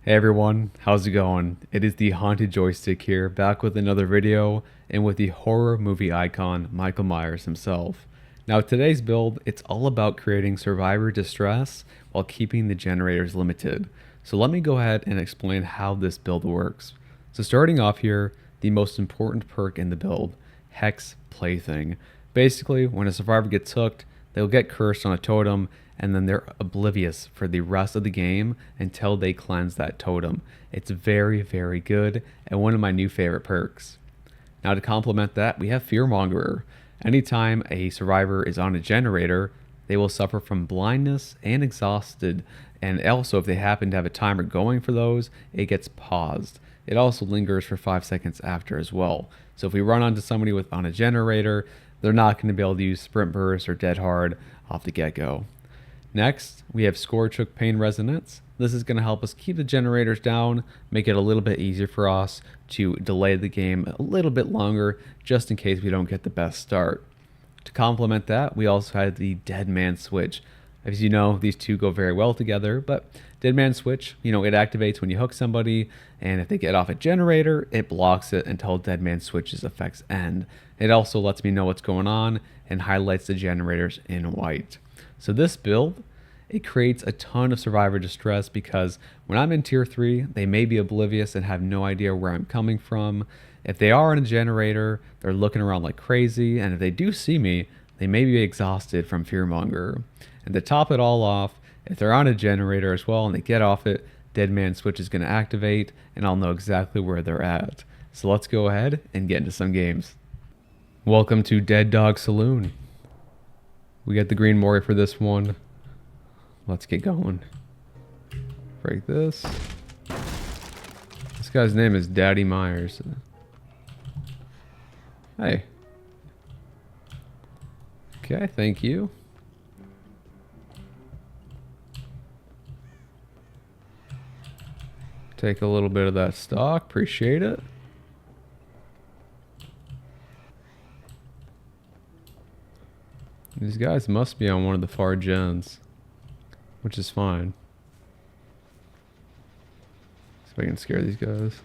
Hey everyone, how's it going? It is the Haunted Joystick here, back with another video, and with the horror movie icon, Michael Myers himself. Now today's build, it's all about creating survivor distress while keeping the generators limited. So let me go ahead and explain how this build works. So starting off here, the most important perk in the build, Hex Plaything. Basically, when a survivor gets hooked, they'll get cursed on a totem, and then they're oblivious for the rest of the game until they cleanse that totem. It's very, very good, and one of my new favorite perks. Now to complement that, we have Fearmongerer. Anytime a survivor is on a generator, they will suffer from blindness and exhausted, and also if they happen to have a timer going for those, it gets paused. It also lingers for 5 seconds after as well. So if we run onto somebody on a generator, they're not going to be able to use Sprint Burst or Dead Hard off the get-go. Next, we have Scourge Hook Pain Resonance. This is going to help us keep the generators down, make it a little bit easier for us to delay the game a little bit longer, just in case we don't get the best start. To complement that, we also had the Dead Man Switch. As you know, these two go very well together, but Dead Man Switch, it activates when you hook somebody, and if they get off a generator, it blocks it until Dead Man Switch's effects end. It also lets me know what's going on and highlights the generators in white. So this build, it creates a ton of survivor distress because when I'm in tier 3, they may be oblivious and have no idea where I'm coming from. If they are in a generator, they're looking around like crazy, and if they do see me, they may be exhausted from Fearmonger. And to top it all off, if they're on a generator as well and they get off it, Dead Man Switch is going to activate, and I'll know exactly where they're at. So let's go ahead and get into some games. Welcome to Dead Dog Saloon. We got the green Mori for this one. Let's get going. Break this. This guy's name is Daddy Myers. Hey. Okay, thank you. Take a little bit of that stock. Appreciate it. These guys must be on one of the far gens, which is fine. See if I can scare these guys.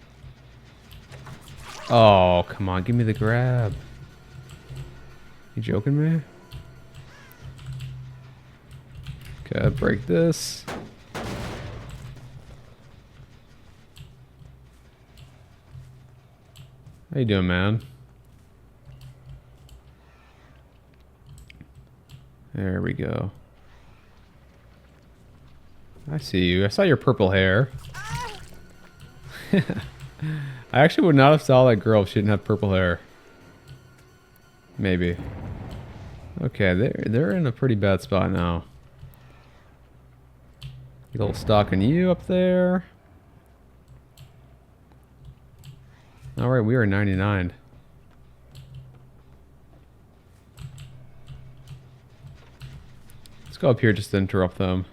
Oh, come on, give me the grab. You joking me? Okay, break this. How you doing, man? There we go. I see you. I saw your purple hair. I actually would not have saw that girl if she didn't have purple hair. Maybe. Okay, they're in a pretty bad spot now. Get a little stock on you up there. Alright, we are 99. Let's go up here just to interrupt them.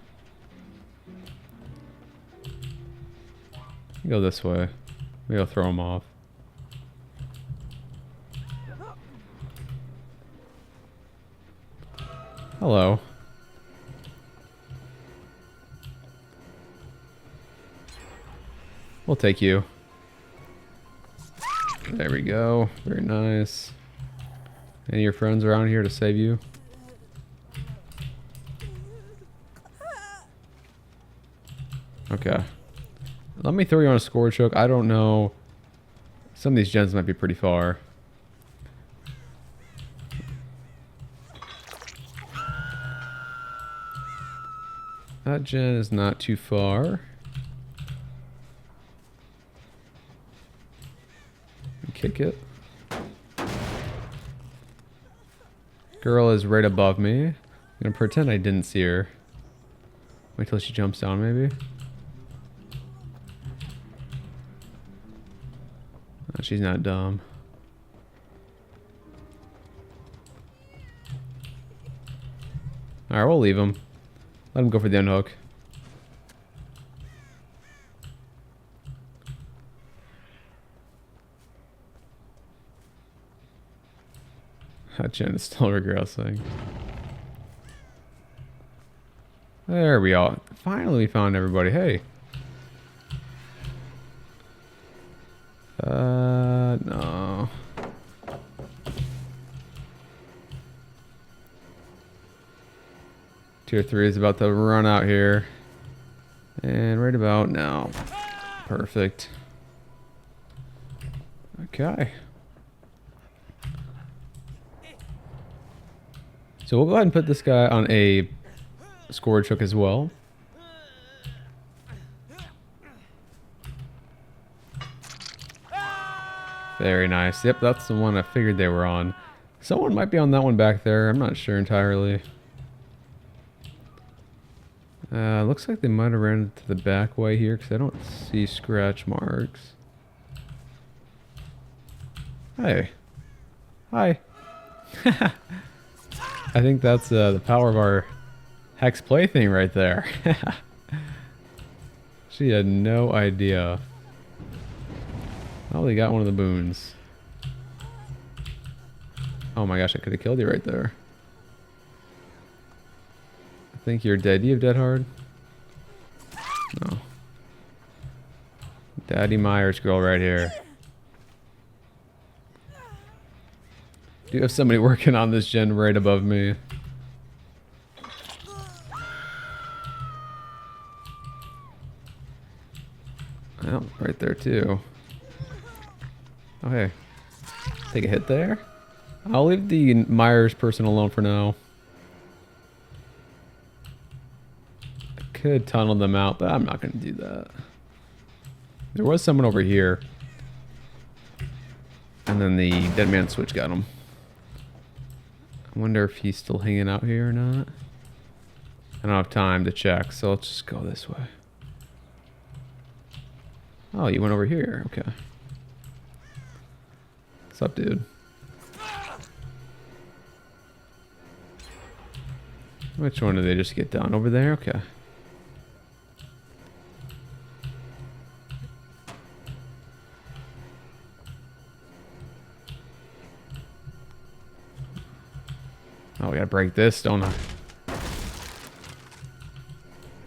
Go this way. Maybe I'll throw them off. Hello. We'll take you. There we go. Very nice. Any of your friends around here to save you? Okay. Let me throw you on a Scourge Hook. I don't know. Some of these gens might be pretty far. That gen is not too far. Kick it. Girl is right above me. I'm gonna pretend I didn't see her. Wait till she jumps down, maybe. Oh, she's not dumb. Alright, we'll leave him. Let him go for the unhook. That gen is still regressing. There we are. Finally we found everybody. Hey. No. Tier 3 is about to run out here. And right about now. Perfect. Okay. So we'll go ahead and put this guy on a scourge hook as well. Very nice. Yep, that's the one I figured they were on. Someone might be on that one back there. I'm not sure entirely. Looks like they might have ran to the back way here because I don't see scratch marks. Hey. Hi. I think that's the power of our hex plaything right there. She had no idea. Oh, they got one of the boons. Oh my gosh, I could have killed you right there. I think you're dead. Do you have dead hard? No. Daddy Myers girl right here. Do you have somebody working on this gen right above me? Well, right there too. Oh, hey. Take a hit there. I'll leave the Myers person alone for now. I could tunnel them out, but I'm not going to do that. There was someone over here. And then the dead man switch got him. I wonder if he's still hanging out here or not. I don't have time to check, so let's just go this way. Oh, you went over here. Okay. What's up, dude? Which one did they just get down? Over there? Okay. Oh, we gotta break this, don't I? I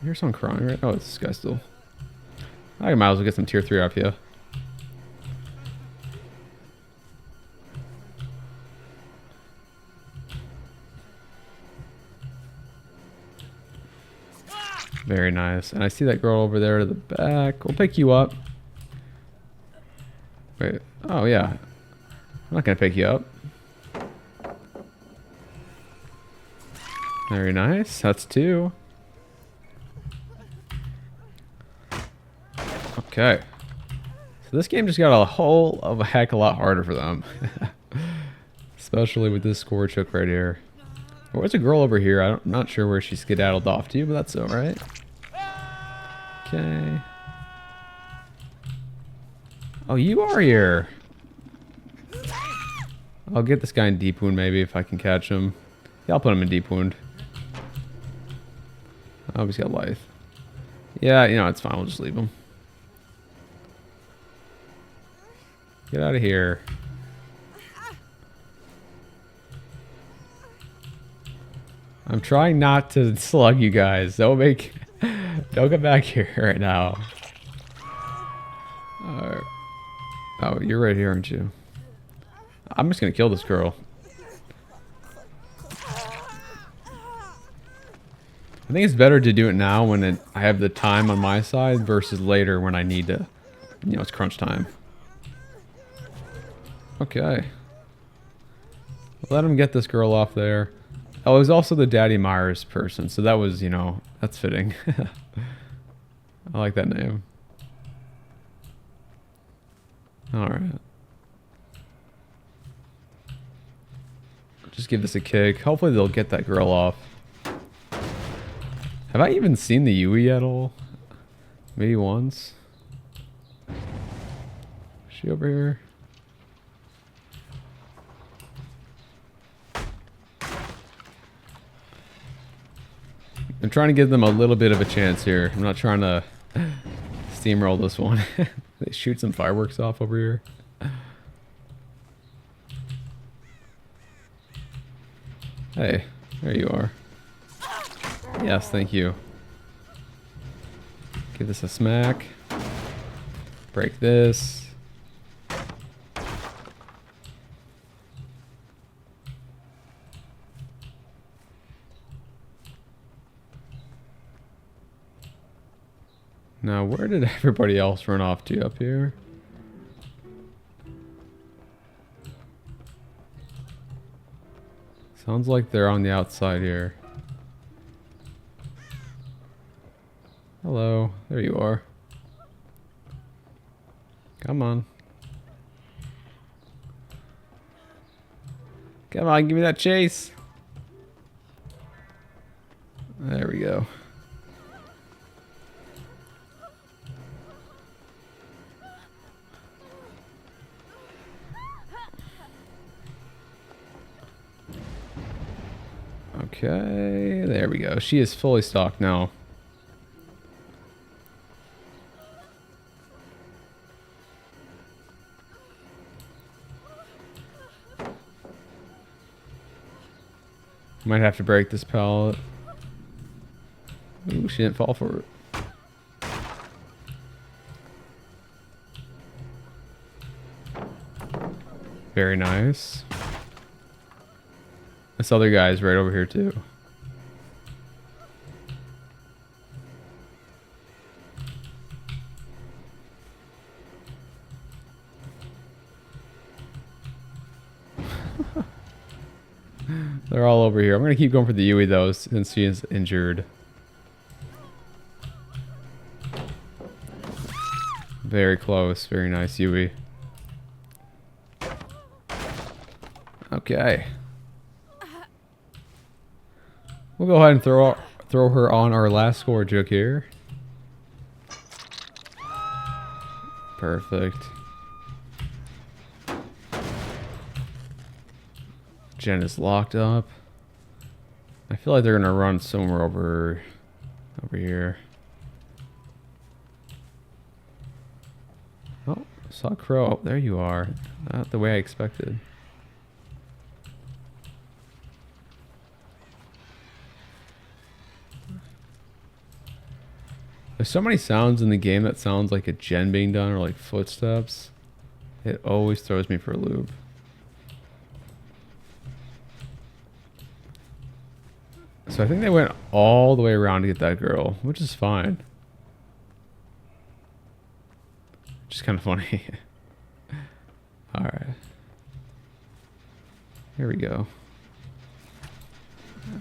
hear someone crying, right? Oh, it's this guy still. I might as well get some tier 3 up here. Very nice. And I see that girl over there to the back. We'll pick you up. Wait. Oh, yeah. I'm not going to pick you up. Very nice. That's 2. Okay. So this game just got a heck of a lot harder for them. Especially with this scourge hook right here. There was a girl over here. I'm not sure where she skedaddled off to, but that's alright. Okay. Oh, you are here. I'll get this guy in deep wound maybe if I can catch him. Yeah, I'll put him in deep wound. Oh, he's got life. Yeah, you know, it's fine. We'll just leave him. Get out of here. I'm trying not to slug you guys. Don't come back here right now. Oh, you're right here, aren't you? I'm just gonna kill this girl. I think it's better to do it now when I have the time on my side versus later when I need to, you know, it's crunch time. Okay. Let him get this girl off there. Oh, it was also the Daddy Myers person, so that was, you know, that's fitting. I like that name. Alright. Just give this a kick. Hopefully they'll get that girl off. Have I even seen the Yui at all? Maybe once. Is she over here? I'm trying to give them a little bit of a chance here. I'm not trying to steamroll this one. They shoot some fireworks off over here. Hey, there you are. Yes, thank you. Give this a smack. Break this. Now, where did everybody else run off to? Up here? Sounds like they're on the outside here. Hello. There you are. Come on. Come on, give me that chase. There we go. Okay, there we go. She is fully stocked now. Might have to break this pallet. Ooh, she didn't fall for it. Very nice. This other guy is right over here too. They're all over here. I'm going to keep going for the Yui though, since she is injured. Very close. Very nice, Yui. Okay. We'll go ahead and throw her on our last score joke here. Perfect. Jen is locked up. I feel like they're gonna run somewhere over here. Oh, saw a crow. Oh, there you are. Not the way I expected. There's so many sounds in the game that sounds like a gen being done or like footsteps. It always throws me for a loop. So I think they went all the way around to get that girl, which is fine. Just kind of funny. Alright. Here we go.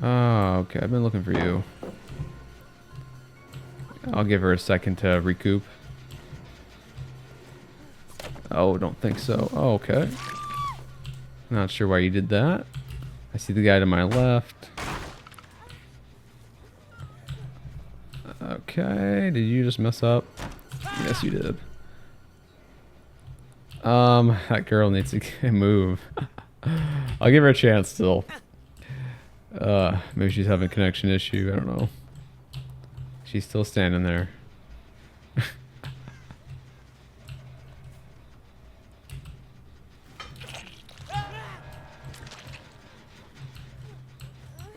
Oh, okay. I've been looking for you. I'll give her a second to recoup. Oh, don't think so. Oh, okay. Not sure why you did that. I see the guy to my left. Okay, did you just mess up? Yes, you did. That girl needs to move. I'll give her a chance still. Maybe she's having a connection issue. I don't know. She's still standing there.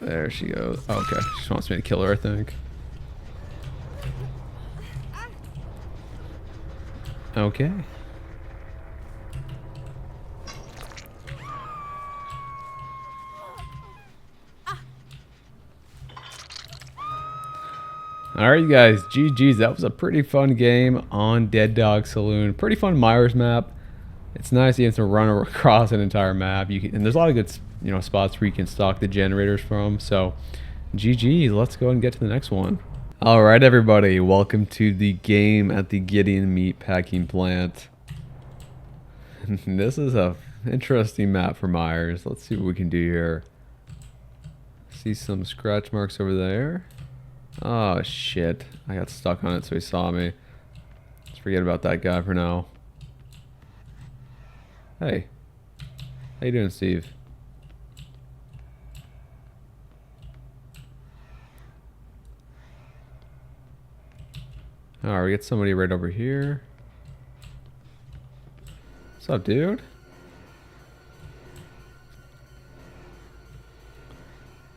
There she goes. Oh, okay, she just wants me to kill her, I think. Okay. Alright, you guys, GG's. That was a pretty fun game on Dead Dog Saloon. Pretty fun Myers map. It's nice you get to run across an entire map. And there's a lot of good, spots where you can stock the generators from. So, GG's. Let's go and get to the next one. Alright, everybody. Welcome to the game at the Gideon Meat Packing Plant. This is a interesting map for Myers. Let's see what we can do here. See some scratch marks over there. Oh shit, I got stuck on it so he saw me. Let's forget about that guy for now. Hey, how you doing, Steve? Alright, we get somebody right over here. What's up, dude?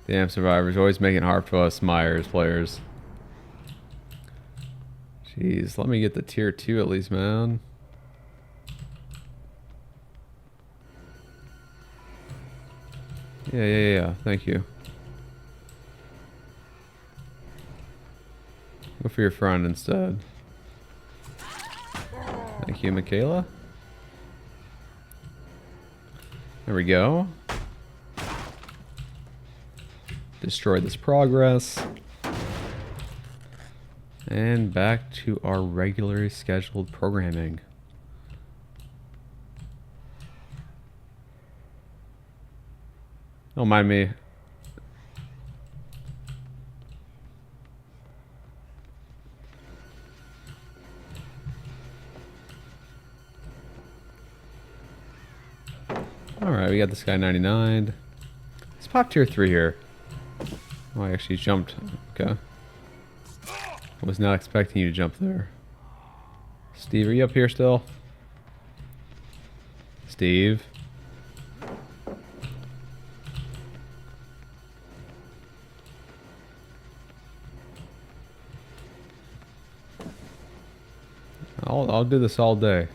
Damn, survivors always making it hard for us Myers players. Jeez, let me get the tier 2 at least, man. Yeah. Thank you. Go for your friend instead. Thank you, Michaela. There we go. Destroy this progress. And back to our regularly scheduled programming. Don't mind me. Alright, we got this guy 99. Let's pop tier 3 here. Oh, I actually jumped. Okay. I was not expecting you to jump there. Steve, are you up here still? Steve? I'll do this all day.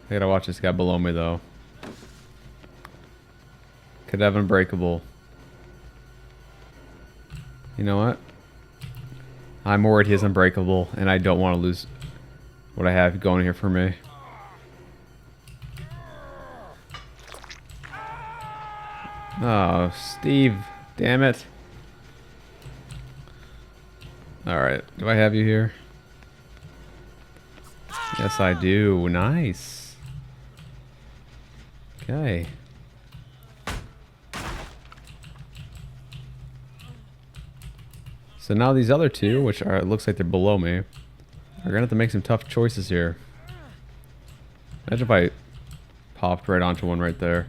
I gotta watch this guy below me though. Could have unbreakable. You know what? I'm worried he is unbreakable, and I don't want to lose what I have going here for me. Oh, Steve. Damn it. Alright, do I have you here? Yes, I do. Nice. Okay. So now these other two, which are, it looks like they're below me, are gonna have to make some tough choices here. Imagine if I popped right onto one right there.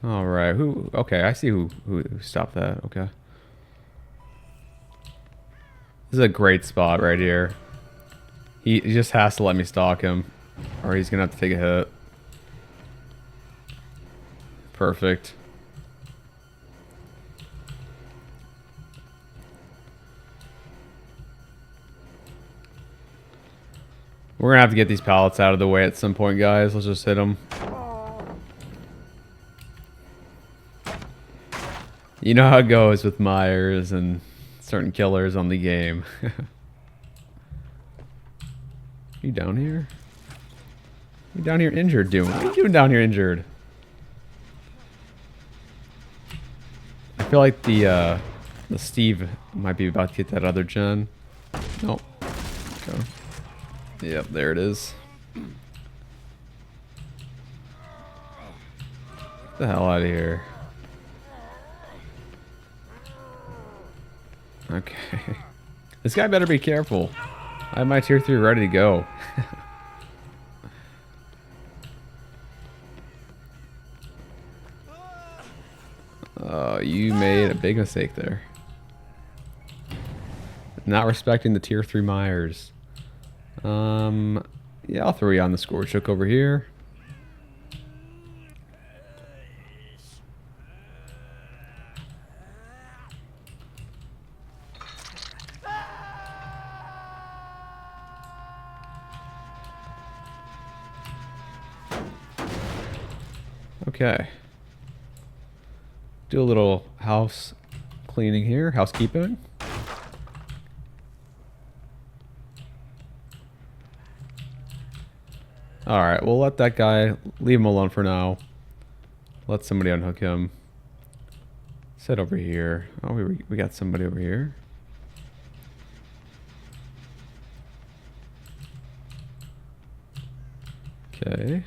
All right, who? Okay, I see who stopped that. Okay, this is a great spot right here. He just has to let me stalk him, or he's gonna have to take a hit. Perfect. We're gonna have to get these pallets out of the way at some point, guys. Let's just hit them. You know how it goes with Myers and certain killers on the game. You down here? You down here injured, dude? What are you doing down here injured? I feel like the Steve might be about to get that other gen. Nope. Okay. Yep, there it is. Get the hell out of here. Okay. This guy better be careful. I have my tier 3 ready to go. You made a big mistake there. Not respecting the tier 3 Myers. Yeah, I'll throw you on the score chook over here. Okay. Do a little house cleaning here, housekeeping. Alright, we'll let that guy, leave him alone for now. Let somebody unhook him. Sit over here. Oh, we got somebody over here. Okay.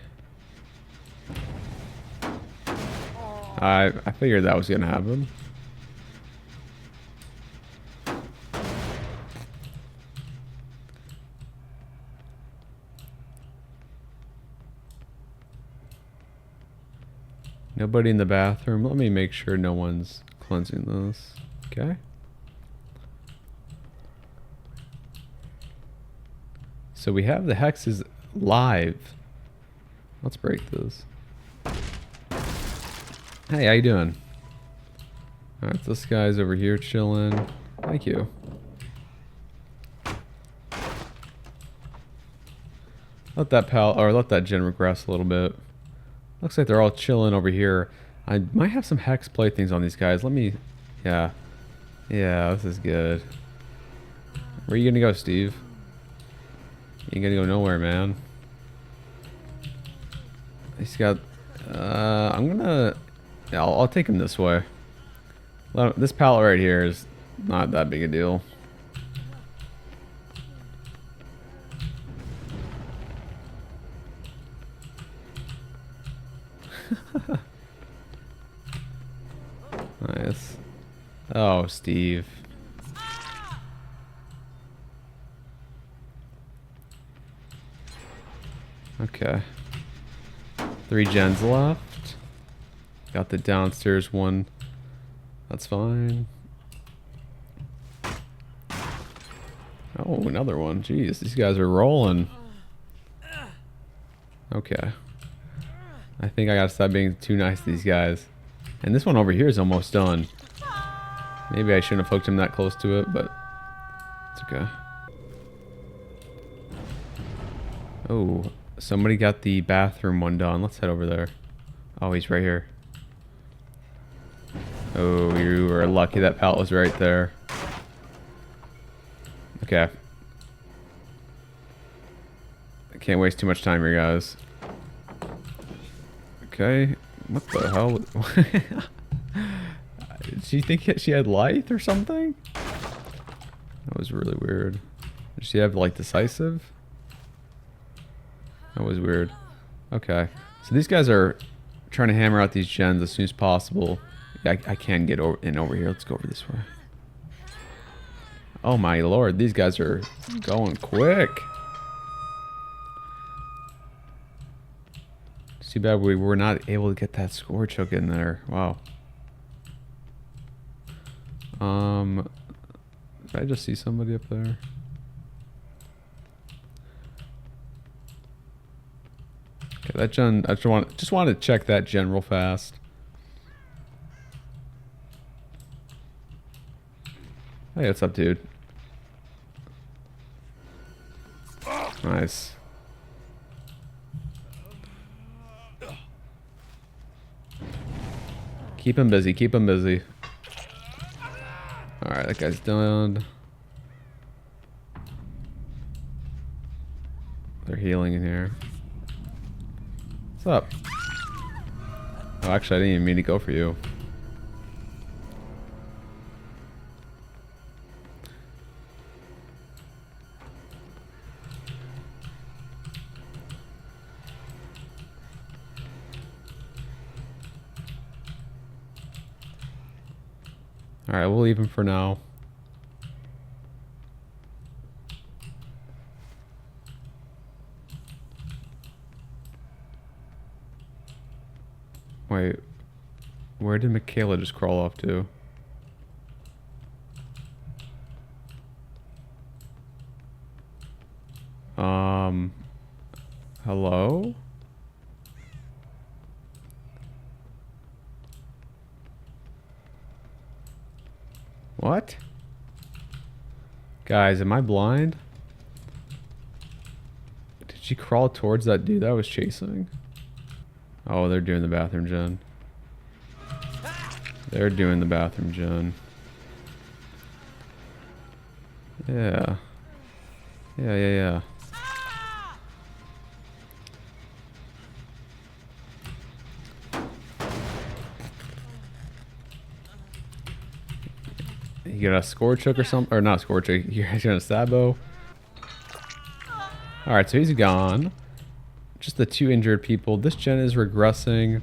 I figured that was gonna happen. Nobody in the bathroom. Let me make sure no one's cleansing this. Okay. So we have the hexes live. Let's break this. Hey, how you doing? Alright, this guy's over here chilling. Thank you. Let that let that gen regress a little bit. Looks like they're all chilling over here. I might have some hex playthings on these guys. Let me... Yeah. Yeah, this is good. Where are you gonna go, Steve? You ain't gonna go nowhere, man. He's got... I'm gonna... Yeah, I'll take him this way. This pallet right here is not that big a deal. Nice. Oh, Steve. Okay. 3 gens left. Got the downstairs one. That's fine. Oh, another one. Jeez, these guys are rolling. Okay. I think I gotta stop being too nice to these guys. And this one over here is almost done. Maybe I shouldn't have hooked him that close to it, but it's okay. Oh, somebody got the bathroom one done. Let's head over there. Oh, he's right here. Oh, you were lucky that pallet was right there. Okay. I can't waste too much time here, guys. Okay. What the hell? Did she think she had light or something? That was really weird. Did she have, like, decisive? That was weird. Okay. So these guys are trying to hammer out these gens as soon as possible. Yeah, I can get in over here. Let's go over this way. Oh my lord, these guys are going quick. It's too bad we were not able to get that scorch hook in there. Wow. Did I just see somebody up there? Okay, that gen. I just wanted to check that gen real fast. Hey, what's up, dude? Nice. Keep him busy, keep him busy. Alright, that guy's done. They're healing in here. What's up? Oh, actually, I didn't even mean to go for you. Alright, we'll leave him for now. Wait, where did Michaela just crawl off to? Hello? What? Guys, am I blind? Did she crawl towards that dude that was chasing? Oh, they're doing the bathroom gen. They're doing the bathroom gen. Yeah. Yeah. You got a scorch hook or something? Or not scorch hook, you're gonna sabo. Alright, so he's gone. Just the 2 injured people. This gen is regressing.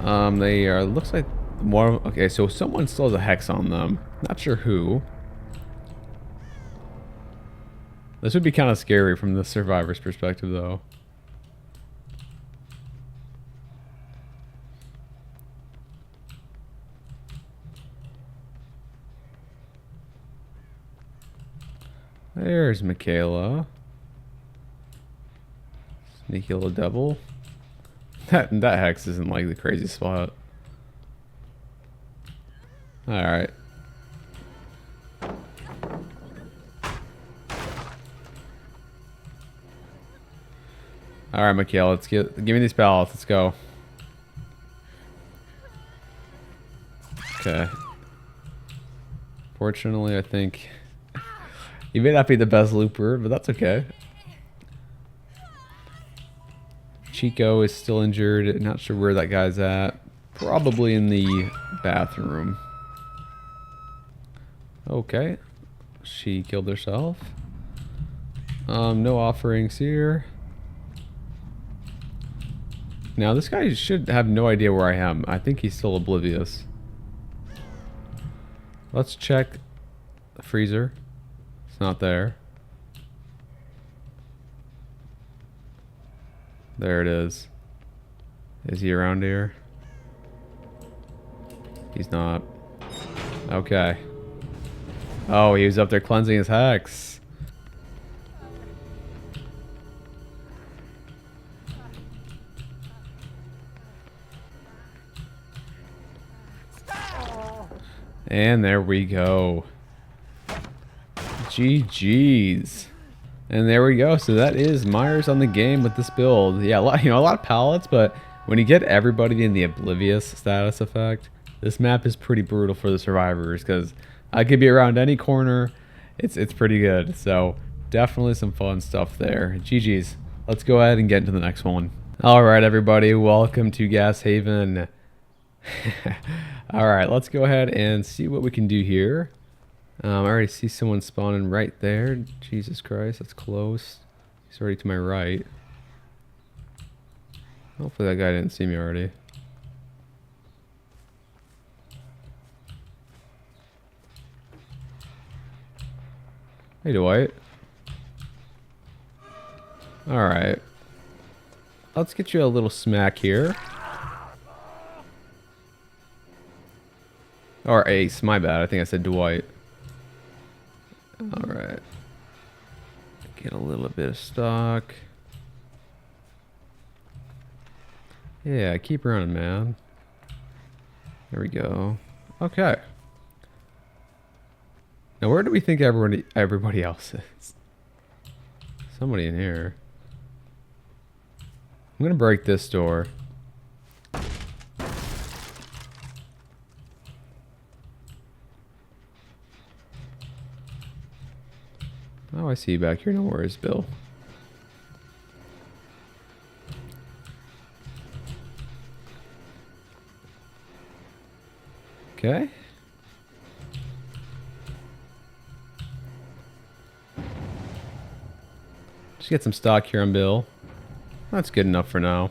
They are, looks like more, okay, so someone still has a hex on them. Not sure who. This would be kind of scary from the survivor's perspective, though. There's Michaela. Sneaky little devil. That hex isn't like the crazy spot. Alright. All right, Mikhail, give me these pallets. Let's go. Okay. Fortunately, I think he may not be the best looper, but that's okay. Chico is still injured. Not sure where that guy's at. Probably in the bathroom. Okay. She killed herself. No offerings here. Now, this guy should have no idea where I am. I think he's still oblivious. Let's check the freezer. It's not there. There it is. Is he around here? He's not. Okay. Oh, he was up there cleansing his hex. And there we go. GG's. And there we go. So that is Myers on the game with this build. Yeah, a lot of pallets, but when you get everybody in the oblivious status effect, this map is pretty brutal for the survivors because I could be around any corner. It's pretty good. So definitely some fun stuff there. GG's. Let's go ahead and get into the next one. All right, everybody. Welcome to Gas Haven. All right, let's go ahead and see what we can do here. I already see someone spawning right there. Jesus Christ, that's close. He's already to my right. Hopefully that guy didn't see me already. Hey, Dwight. Alright. Let's get you a little smack here. Or Ace, my bad. I think I said Dwight. Alright. Get a little bit of stock. Yeah, keep running, man. There we go. Okay. Now, where do we think everybody else is? Somebody in here. I'm gonna break this door. Oh, I see you back here. No worries, Bill. Okay. Just get some stock here on Bill. That's good enough for now.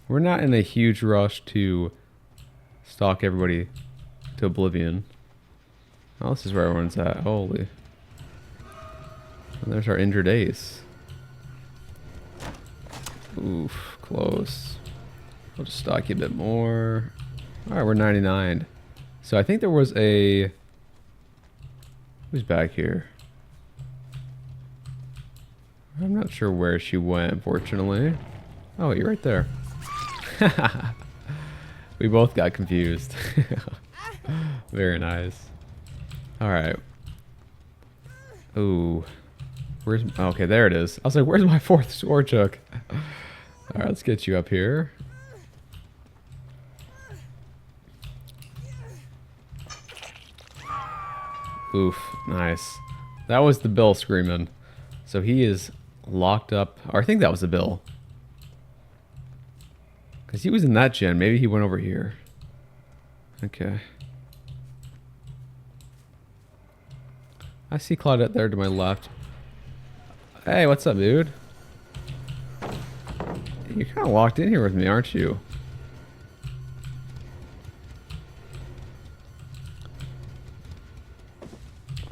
We're not in a huge rush to stalk everybody to oblivion. Oh, this is where everyone's at. Holy. And there's our injured ace. Oof, close. I'll just stalk you a bit more. Alright, we're 99. So I think there was a... Who's back here? I'm not sure where she went, unfortunately. Oh, you're right there. We both got confused. Very nice. Alright. Ooh. Where's... Okay, there it is. I was like, where's my fourth sword chook? Alright, let's get you up here. Oof, nice. That was the Bill screaming. So he is locked up. Or I think that was the Bill. Because he was in that gen. Maybe he went over here. Okay. I see Claudette there to my left. Hey, what's up, dude? You're kind of locked in here with me, aren't you?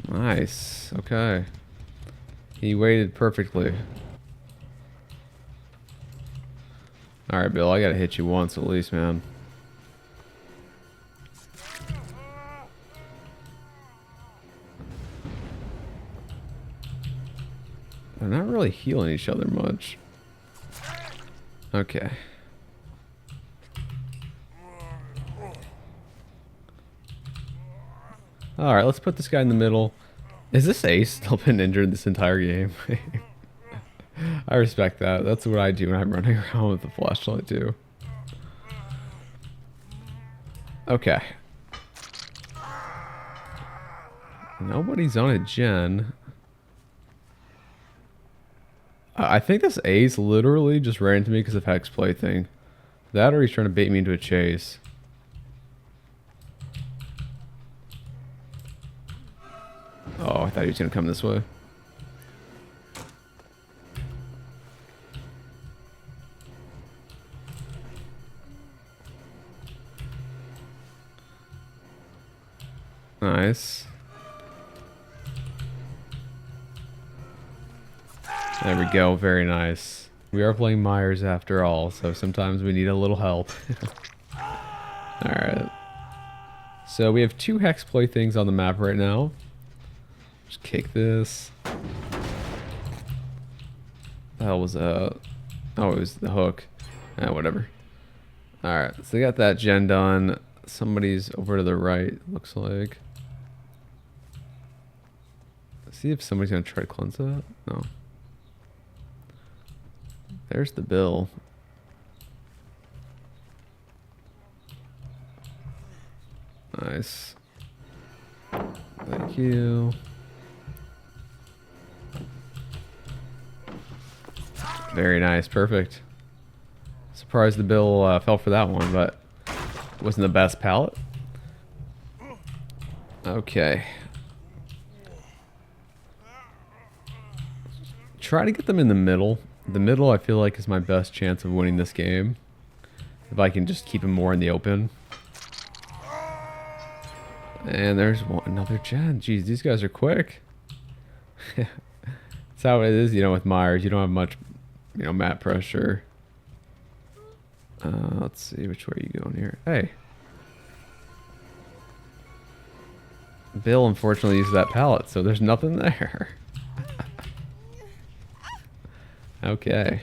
Nice. Okay. He waited perfectly. Alright, Bill, I gotta hit you once at least, man. They're not really healing each other much. Okay. Alright, let's put this guy in the middle. Is this Ace still been injured this entire game? I respect that. That's what I do when I'm running around with the flashlight too. Okay. Nobody's on a gen. I think this Ace literally just ran into me because of Hex Play thing. That or he's trying to bait me into a chase. Oh, I thought he was going to come this way. Nice. There we go. Very nice. We are playing Myers after all, so sometimes we need a little help. Alright. So we have 2 hex play things on the map right now. Just kick this. The hell was oh, it was the hook. Whatever. Alright, so they got that gen done. Somebody's over to the right, looks like. Let's see if somebody's gonna try to cleanse that. No. There's the bill. Nice. Thank you. Very nice. Perfect. Surprised the bill fell for that one, but wasn't the best pallet. Okay. Try to get them in the middle. The middle, I feel like, is my best chance of winning this game. If I can just keep them more in the open. And there's another gen. Jeez, these guys are quick. That's how it is, you know, with Myers. You don't have much, you know, map pressure. Let's see, which way are you going here? Hey. Bill, unfortunately, used that pallet, so there's nothing there. Okay.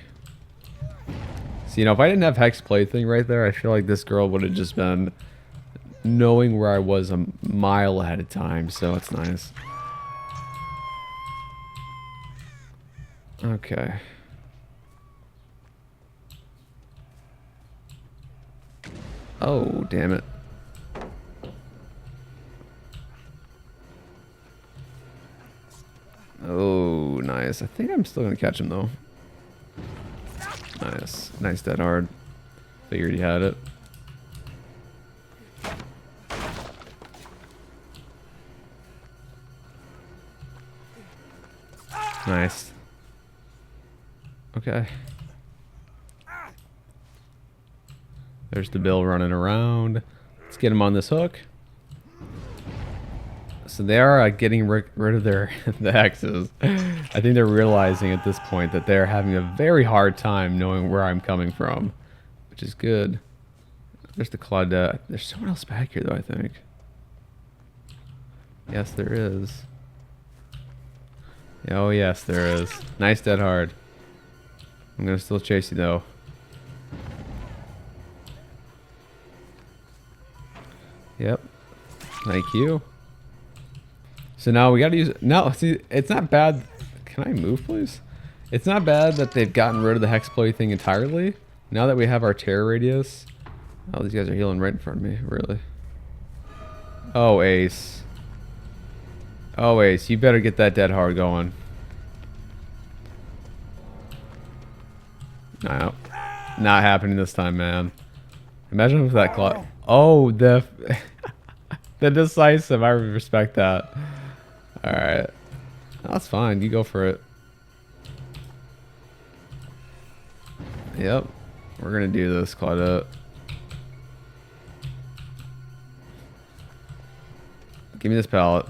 So, you know, if I didn't have Hex Plaything right there, I feel like this girl would have just been knowing where I was a mile ahead of time, so it's nice. Okay. Oh, damn it. Oh, nice. I think I'm still gonna catch him, though. Nice. Nice dead hard. Figured he had it. Nice. Okay. There's the bill running around. Let's get him on this hook. So they are getting rid of their the hexes. I think they're realizing at this point that they're having a very hard time knowing where I'm coming from, which is good. There's the Claudette. There's someone else back here, though, I think. Yes, there is. Oh, yes, there is. Nice dead hard. I'm going to still chase you, though. Yep. Thank you. So now we got to use... Now, see, it's not bad... Can I move, please? It's not bad that they've gotten rid of the hex play thing entirely. Now that we have our terror radius... Oh, these guys are healing right in front of me, really. Oh, Ace. Oh, Ace, you better get that dead hard going. No. Not happening this time, man. Imagine if that clock... Oh, the... the decisive. I respect that. Alright. That's fine. You go for it. Yep. We're going to do this, Claudette. Give me this pallet.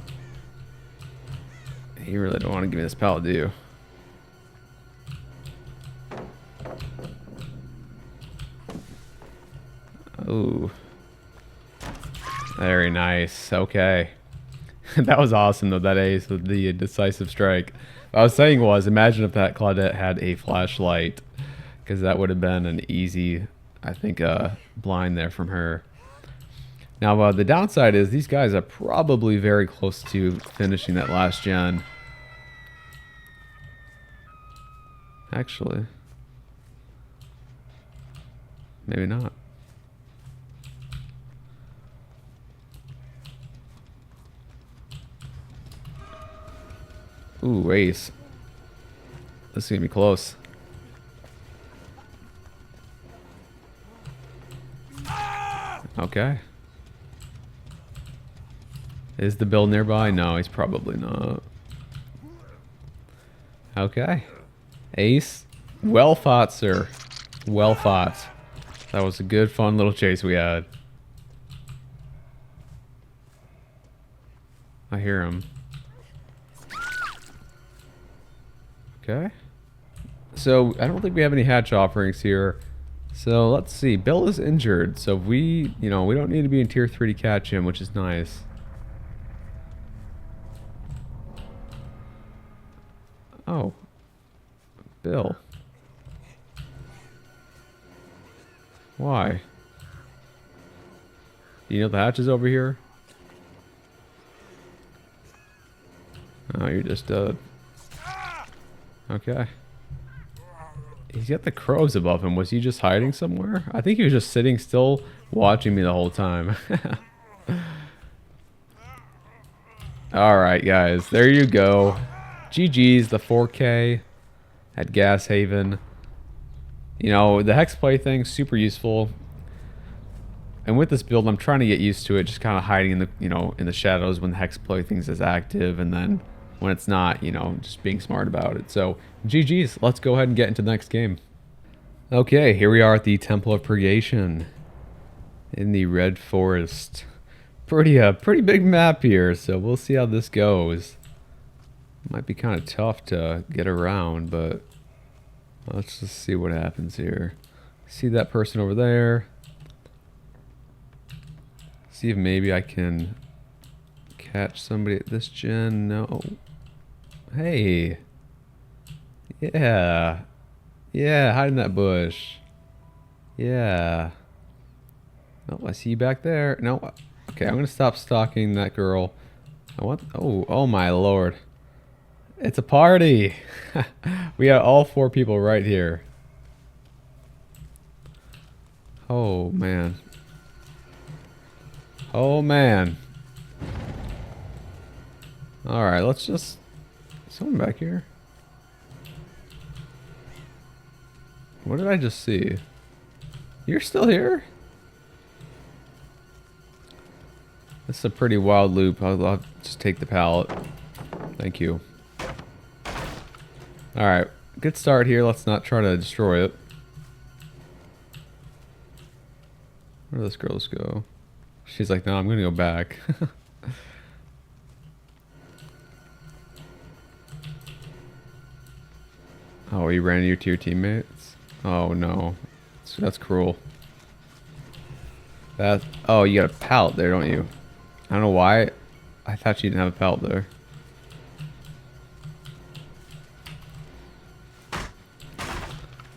You really don't want to give me this pallet, do you? Ooh. Very nice. Okay. That was awesome, though, that ace with the decisive strike. What I was saying was, imagine if that Claudette had a flashlight, because that would have been an easy, I think, blind there from her. Now, the downside is these guys are probably very close to finishing that last gen. Actually, maybe not. Ooh, ace. This is gonna be close. Okay. Is the build nearby? No, he's probably not. Okay. Ace. Well fought, sir. Well fought. That was a good, fun little chase we had. I hear him. Okay. So, I don't think we have any hatch offerings here. So, let's see. Bill is injured. So, we don't need to be in tier 3 to catch him, which is nice. Oh. Bill. Why? You know the hatch is over here? Oh, you're just dead. Okay. He's got the crows above him. Was he just hiding somewhere? I think he was just sitting still watching me the whole time. Alright, guys. There you go. GG's, the 4K at Gas Haven. You know, the hex play thing, super useful. And with this build, I'm trying to get used to it, just kind of hiding in the, in the shadows when the hex play things is active, and then when it's not, just being smart about it. So, GG's. Let's go ahead and get into the next game. Okay, here we are at the Temple of Purgation in the Red Forest. Pretty big map here, so we'll see how this goes. Might be kind of tough to get around, but let's just see what happens here. See that person over there. See if maybe I can catch somebody at this gen. No. Hey. Yeah. Yeah, hide in that bush. Yeah. Oh, I see you back there. No. Okay, I'm going to stop stalking that girl. I want... Oh my lord. It's a party. We got all 4 people right here. Oh, man. Oh, man. Alright, let's just... Someone back here? What did I just see? You're still here? This is a pretty wild loop. I'll just take the pallet. Thank you. Alright, good start here. Let's not try to destroy it. Where do those girls go? She's like, no, I'm gonna go back. Oh, you ran into your teammates? Oh no. That's cruel. Oh, you got a pallet there, don't you? I don't know why. I thought you didn't have a pallet there.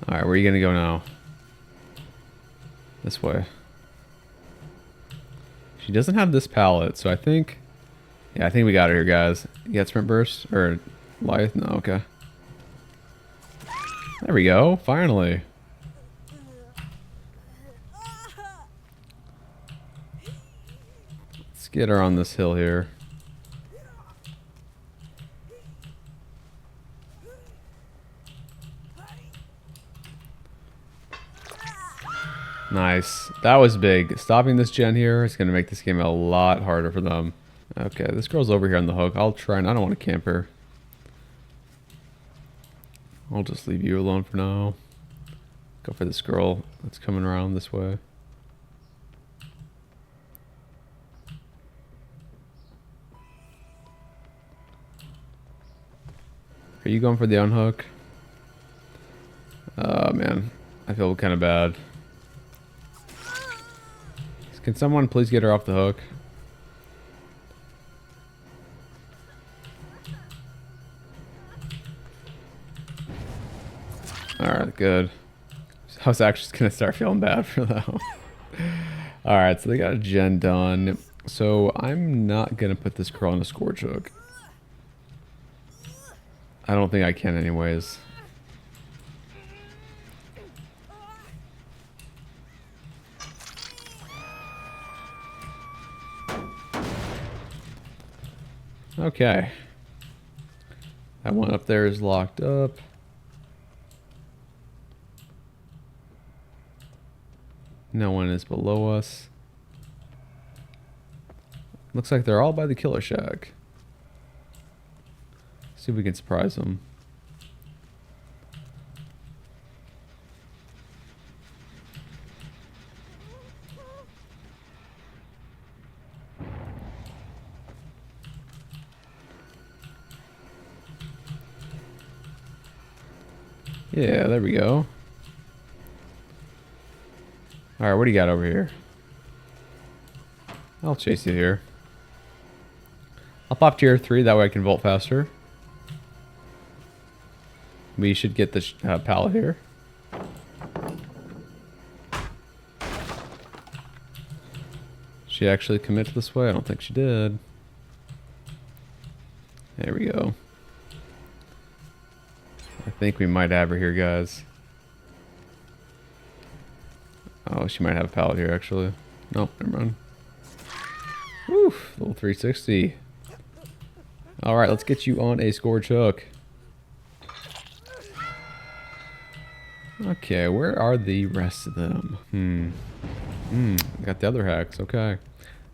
Alright, where are you gonna go now? This way. She doesn't have this pallet, so I think... Yeah, I think we got her here, guys. You got sprint burst? Or life? No, okay. There we go, finally. Let's get her on this hill here. Nice. That was big. Stopping this gen here is going to make this game a lot harder for them. Okay, this girl's over here on the hook. I'll try and I don't want to camp her. I'll just leave you alone for now. Go for this girl that's coming around this way. Are you going for the unhook? Oh man, I feel kind of bad. Can someone please get her off the hook? Alright, good. I was actually just gonna start feeling bad for that one. Alright, so they got a gen done. So I'm not gonna put this girl on a scourge hook. I don't think I can anyways. Okay. That one up there is locked up. No one is below us. Looks like they're all by the killer shack. See if we can surprise them. Yeah, there we go. Alright, what do you got over here? I'll chase you here. I'll pop tier 3, that way I can vault faster. We should get the pallet here. She actually commit this way? I don't think she did. There we go. I think we might have her here, guys. Oh, she might have a pallet here, actually. Nope, never mind. Woo, little 360. Alright, let's get you on a scourge hook. Okay, where are the rest of them? Got the other hacks, okay.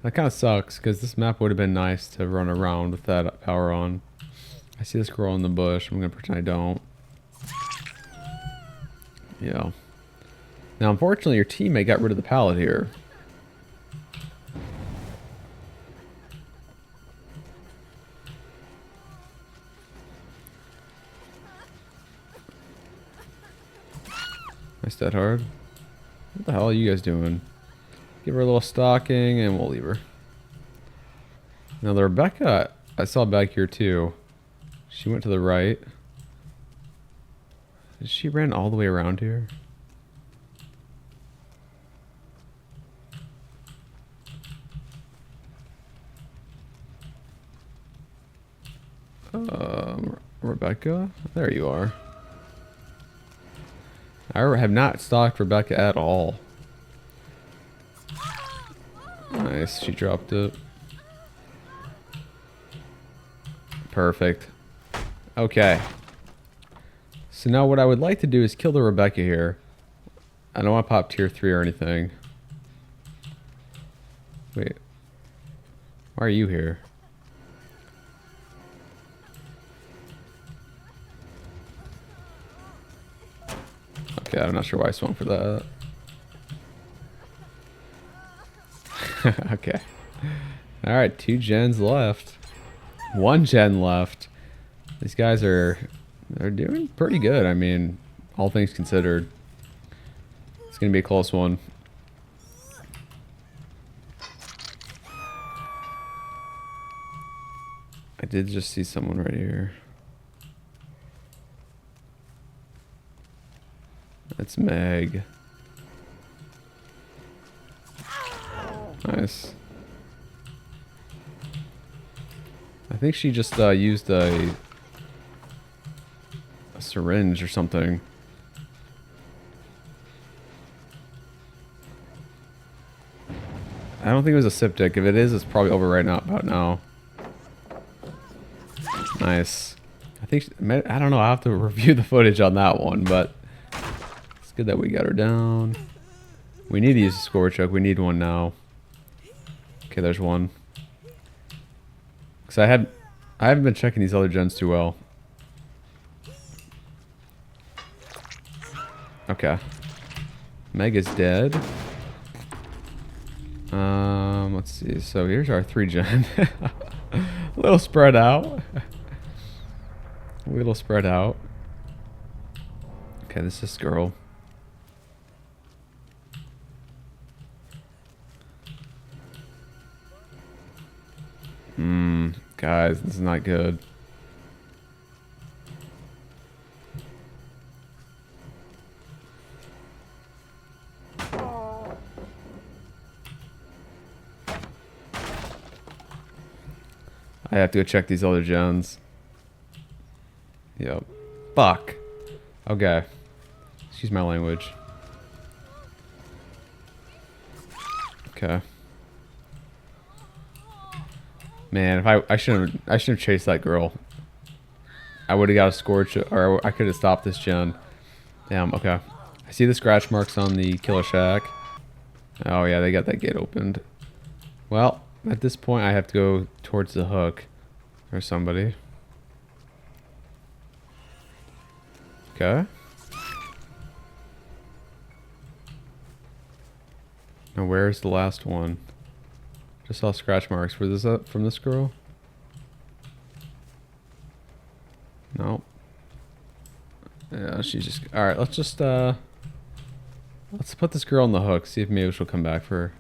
That kind of sucks, because this map would have been nice to run around with that power on. I see this girl in the bush. I'm going to pretend I don't. Yeah. Now, unfortunately, your teammate got rid of the pallet here. Nice dead hard. What the hell are you guys doing? Give her a little stalking and we'll leave her. Now the Rebecca, I saw back here too. She went to the right. She ran all the way around here. Rebecca? There you are. I have not stalked Rebecca at all. Nice, she dropped it. Perfect. Okay. So now what I would like to do is kill the Rebecca here. I don't want to pop tier 3 or anything. Wait. Why are you here? Okay, I'm not sure why I swung for that. Okay. Alright, 2 gens left. 1 gen left. These guys they're doing pretty good. I mean, all things considered. It's gonna be a close one. I did just see someone right here. That's Meg. Nice. I think she just used a syringe or something. I don't think it was a septic. If it is, it's probably over right now. About now. Nice. I think I don't know. I have to review the footage on that one, but it's good that we got her down. We need to use a scourge hook. We need one now. Okay, there's one. Cause I haven't been checking these other gens too well. Okay. Meg is dead. Let's see. So here's our 3 gen. A little spread out. A little spread out. Okay, this is girl. Guys, this is not good. I have to go check these other gens. Yep. Fuck. Okay. Excuse my language. Okay. Man, if I shouldn't have chased that girl. I would have got a scorch, or I could have stopped this gen. Damn. Okay. I see the scratch marks on the killer shack. Oh yeah, they got that gate opened. Well, at this point, I have to go towards the hook, or somebody. Okay. Now where's the last one? Just saw scratch marks. Was this up from this girl? No. Yeah, she's just... Alright, let's just, let's put this girl on the hook. See if maybe she'll come back for...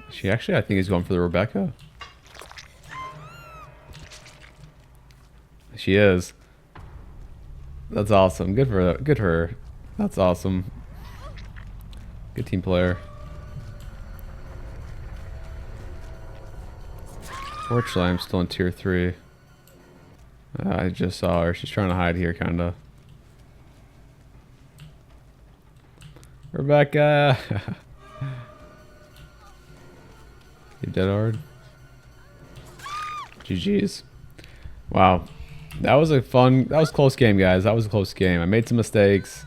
She actually, I think, is going for the Rebecca. She is. That's awesome. Good for her. Good for her. That's awesome. Good team player. Fortunately, I'm still in tier 3. I just saw her. She's trying to hide here, kinda. Rebecca! You dead hard? GG's. Wow. That was a close game, guys. That was a close game. I made some mistakes,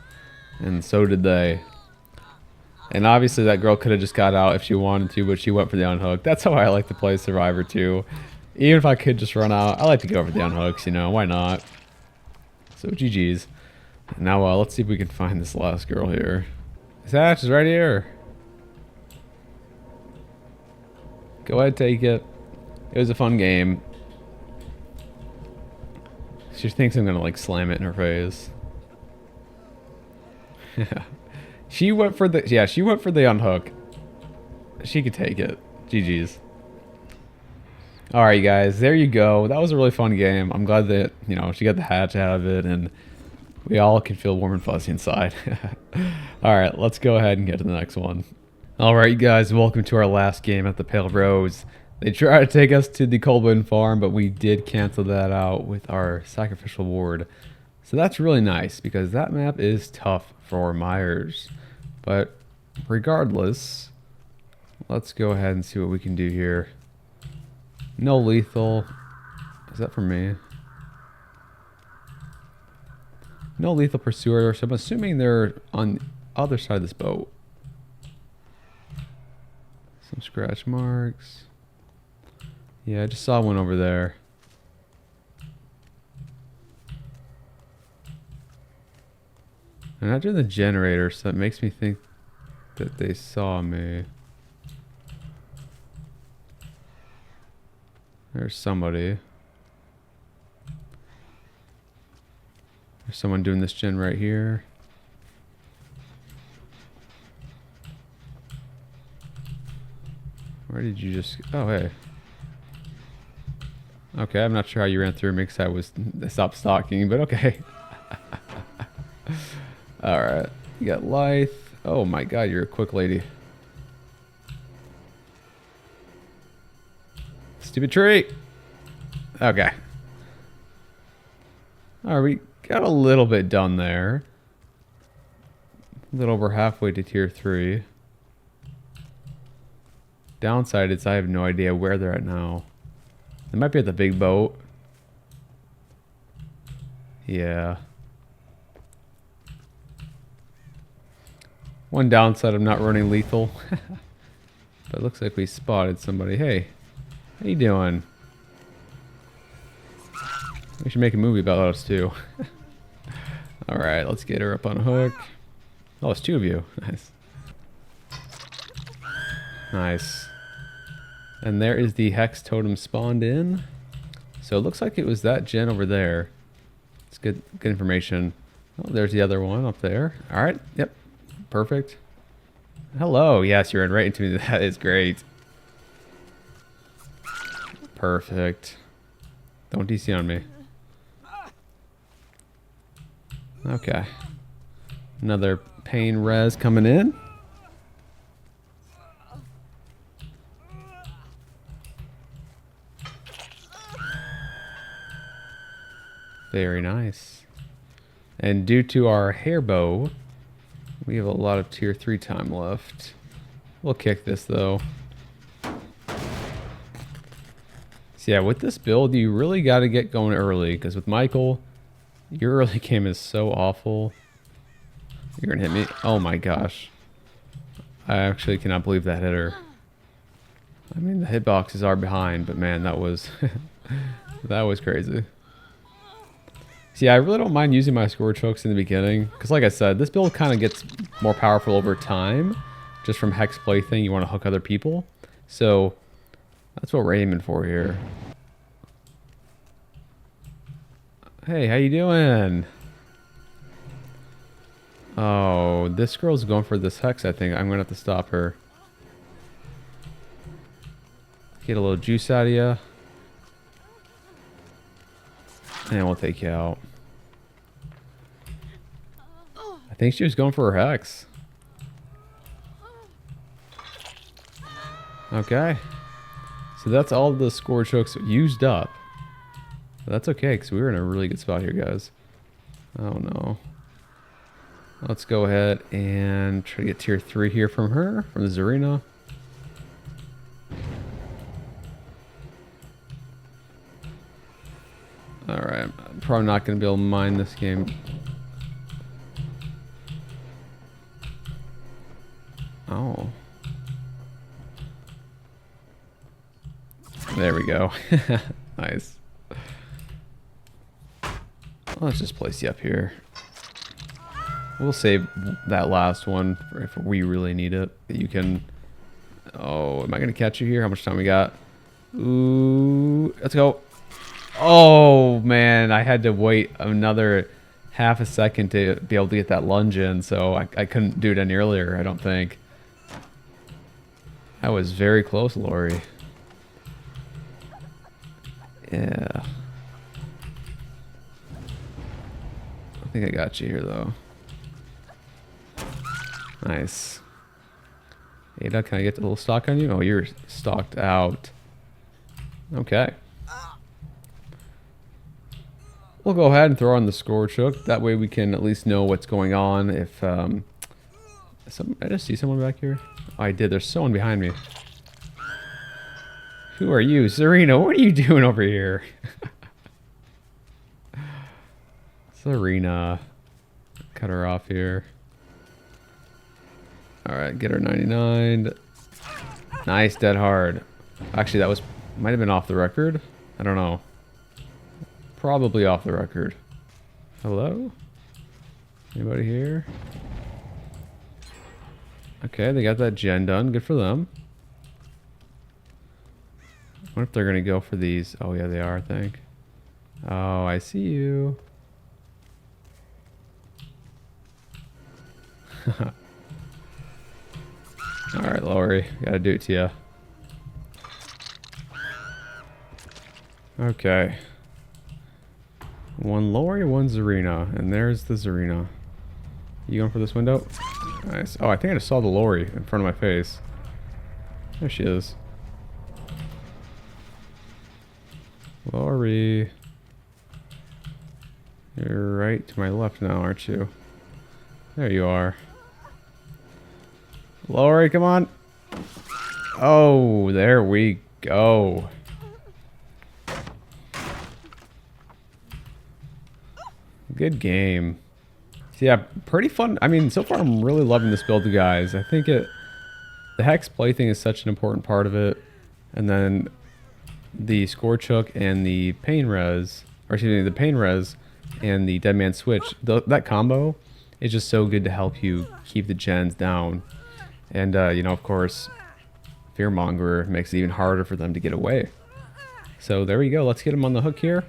and so did they. And obviously that girl could have just got out if she wanted to, but she went for the unhook. That's how I like to play Survivor too. Even if I could just run out, I like to go for the unhooks, you know, why not? So GG's. Now let's see if we can find this last girl here. Satch is right here. Go ahead, take it. It was a fun game. She thinks I'm gonna like slam it in her face. She went for the unhook. She could take it. GG's. Alright guys, there you go. That was a really fun game. I'm glad that, you know, she got the hatch out of it and we all can feel warm and fuzzy inside. Alright, let's go ahead and get to the next one. Alright you guys, welcome to our last game at the Pale Rose. They tried to take us to the Colbin farm, but we did cancel that out with our sacrificial ward. So that's really nice because that map is tough for Myers. But regardless, let's go ahead and see what we can do here. No lethal. Is that for me? No lethal pursuer, so I'm assuming they're on the other side of this boat. Some scratch marks. Yeah, I just saw one over there. They're not doing the generator, so that makes me think that they saw me. There's somebody. There's someone doing this gen right here. Where did you just... Oh, hey. Okay, I'm not sure how you ran through me because I stopped stalking, but okay. Alright. You got Lithe. Oh my god, you're a quick lady. Stupid tree! Okay. Alright, we got a little bit done there. A little over halfway to tier 3. Downside is I have no idea where they're at now. They might be at the big boat. Yeah. One downside, I'm not running lethal. But it looks like we spotted somebody. Hey, how you doing? We should make a movie about us too. Alright, let's get her up on a hook. Oh, it's 2 of you. Nice. Nice. And there is the hex totem spawned in. So it looks like it was that gen over there. It's good information. Oh, there's the other one up there. Alright, yep. Perfect. Hello. Yes, you ran right into me. That is great. Perfect. Don't DC on me. Okay. Another Pain res coming in. Very nice. And due to our hair bow, we have a lot of tier 3 time left. We'll kick this though. So yeah, with this build, you really got to get going early, because with Michael, your early game is so awful. You're gonna hit me. Oh my gosh. I actually cannot believe that hit her. I mean, the hitboxes are behind, but man, that was that was crazy. See, I really don't mind using my scourge hooks in the beginning, because like I said, this build kind of gets more powerful over time, just from hex plaything. You want to hook other people, so that's what we're aiming for here. Hey, how you doing? Oh, this girl's going for this hex, I think. I'm gonna have to stop her. Get a little juice out of you. And we'll take you out. I think she was going for her hex. Okay. So that's all the scourge hooks used up. But that's okay, because we were in a really good spot here, guys. Oh no. Let's go ahead and try to get tier 3 here from her, from the Zarina. Alright, I'm probably not going to be able to mine this game. Oh. There we go. Nice. Let's just place you up here. We'll save that last one for if we really need it. You can... Oh, am I going to catch you here? How much time we got? Ooh, let's go. Oh, man. I had to wait another half a second to be able to get that lunge in, so I couldn't do it any earlier, I don't think. That was very close, Lori. Yeah. I think I got you here, though. Nice. Ada, can I get a little stock on you? Oh, you're stocked out. Okay. We'll go ahead and throw on the scourge hook. That way we can at least know what's going on. If I just see someone back here. Oh, I did. There's someone behind me. Who are you? Serena, what are you doing over here? Serena. Cut her off here. Alright, get her 99. Nice, dead hard. Actually, that might have been off the record. I don't know. Probably off the record. Hello? Anybody here? Okay, they got that gen done. Good for them. I wonder if they're going to go for these. Oh, yeah, they are, I think. Oh, I see you. Alright, Lori. Gotta do it to you. Okay. One Lori, one Zarina. And there's the Zarina. You going for this window? Nice. Oh, I think I just saw the Lori in front of my face. There she is. Lori. You're right to my left now, aren't you? There you are. Lori, come on. Oh, there we go. Good game. So yeah, pretty fun. I mean, so far I'm really loving this build, guys. I think the hex play thing is such an important part of it. And then the scourge hook and the pain res, or excuse me, the pain res and the dead man switch, that combo is just so good to help you keep the gens down. And, you know, of course, Fearmonger makes it even harder for them to get away. So there we go. Let's get them on the hook here.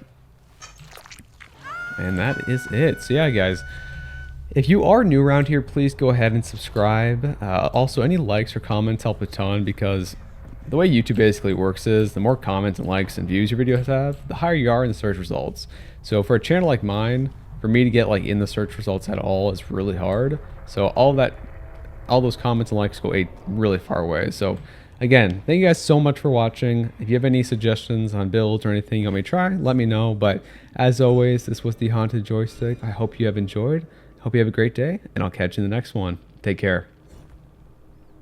And that is it. So yeah, guys, if you are new around here, please go ahead and subscribe. Also, any likes or comments help a ton, because the way YouTube basically works is the more comments and likes and views your videos have, the higher you are in the search results. So for a channel like mine, for me to get like in the search results at all is really hard. So all those comments and likes go a really far away. So again, thank you guys so much for watching. If you have any suggestions on builds or anything you want me to try, let me know. But as always, this was the Haunted Joystick. I hope you have enjoyed. Hope you have a great day, and I'll catch you in the next one. Take care.